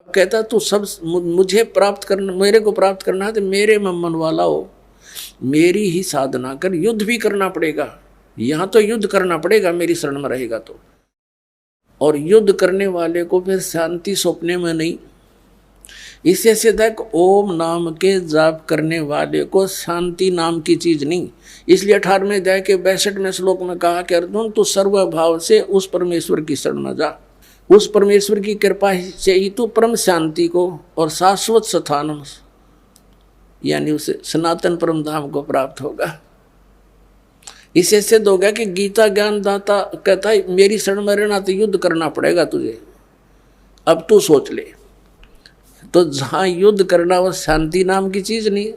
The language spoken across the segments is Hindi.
कहता तू सब मुझे प्राप्त करना, मेरे को प्राप्त करना है तो मेरे में मन वाला हो, मेरी ही साधना कर। युद्ध भी करना पड़ेगा, यहाँ तो युद्ध करना पड़ेगा मेरी शरण में रहेगा तो। और युद्ध करने वाले को फिर शांति सौंपने में नहीं। इससे सिद्ध है ओम नाम के जाप करने वाले को शांति नाम की चीज नहीं। इसलिए 18वें अध्याय के 62वें श्लोक में कहा कि अर्जुन तू सर्वभाव से उस परमेश्वर की शरण में जा, उस परमेश्वर की कृपा से ही तू परम शांति को और शाश्वत स्थान यानी उसे सनातन परम धाम को प्राप्त होगा। इससे सिद्ध हो गया कि गीता ज्ञान दाता कहता है मेरी शरण में रहना तो युद्ध करना पड़ेगा तुझे, अब तू सोच ले। तो जहाँ युद्ध करना वो शांति नाम की चीज नहीं।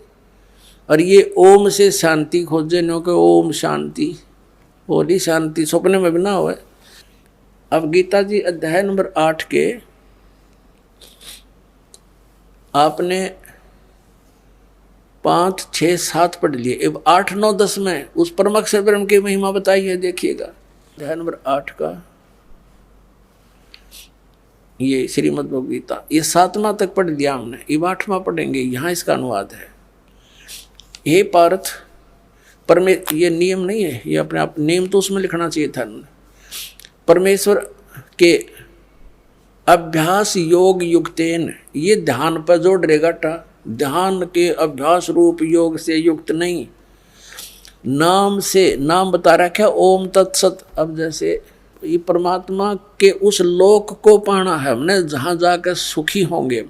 और ये ओम से शांति खोजे नो के ओम शांति, बोली शांति सपने में भी ना हो। अब गीता जी अध्याय नंबर 8 के आपने 5, 6, 7 पढ़ लिए। अब 8, 9, 10 में उस परम अक्षर ब्रह्म की महिमा बताई है। देखिएगा अध्याय नंबर 8 का ये श्रीमद् भगवद गीता, ये 7वां तक पढ़ लिया हमने, ये 8वां पढ़ेंगे। यहाँ इसका अनुवाद है। हे पार्थ ये नियम नहीं है, ये अपने आप नियम तो उसमें लिखना चाहिए था। परमेश्वर के अभ्यास योग युक्तेन, ये ध्यान पर जोड़ रेगा। ध्यान के अभ्यास रूप योग से युक्त नहीं, नाम से, नाम बता रखा ओम तत्सत। अब जैसे ये परमात्मा के उस लोक को पाना है हमने जहाँ जाकर सुखी होंगे।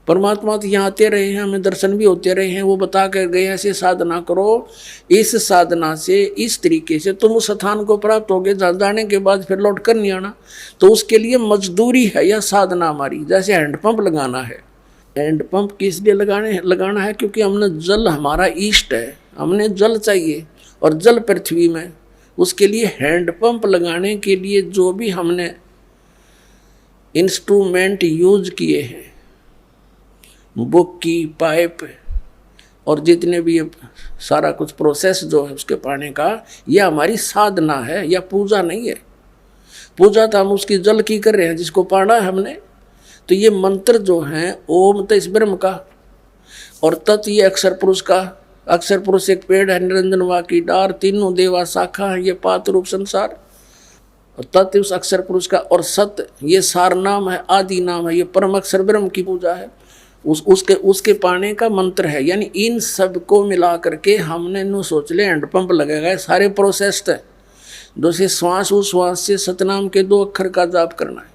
परमात्मा तो यहाँ आते रहे हैं, हमें दर्शन भी होते रहे हैं, वो बता कर गए ऐसे साधना करो, इस साधना से इस तरीके से तुम उस स्थान को प्राप्त होगे जहाँ जाने के बाद फिर लौट कर नहीं आना। तो उसके लिए मजदूरी है यह साधना हमारी। जैसे हैंडपंप लगाना है, हैंडपंप किस लिए लगाना है? क्योंकि हमने जल, हमारा ईष्ट है, हमने जल चाहिए और जल पृथ्वी में, उसके लिए हैंडपंप लगाने के लिए जो भी हमने इंस्ट्रूमेंट यूज किए हैं, बुक की, पाइप और जितने भी सारा कुछ प्रोसेस जो है उसके पाने का, यह हमारी साधना है, यह पूजा नहीं है। पूजा तो हम उसकी जल की कर रहे हैं जिसको पाना है हमने। तो ये मंत्र जो हैं ओम तो इस ब्रह्म का और तत् ये अक्षर पुरुष का। अक्षर पुरुष एक पेड़ है, निरंजन वा की डार, तीनों देवा शाखा है, ये पात रूप संसार। और तत् उस अक्षर पुरुष का और सत्य ये सार नाम है, आदि नाम है, ये परम अक्षर ब्रह्म की पूजा है। उसके पाने का मंत्र है। यानी इन सब को मिला करके हमने नो सोच ले हैंडपंप लगेगा, सारे प्रोसेस है। दूसरे श्वास उस श्वास से सतनाम के 2 अक्षर का जाप करना है।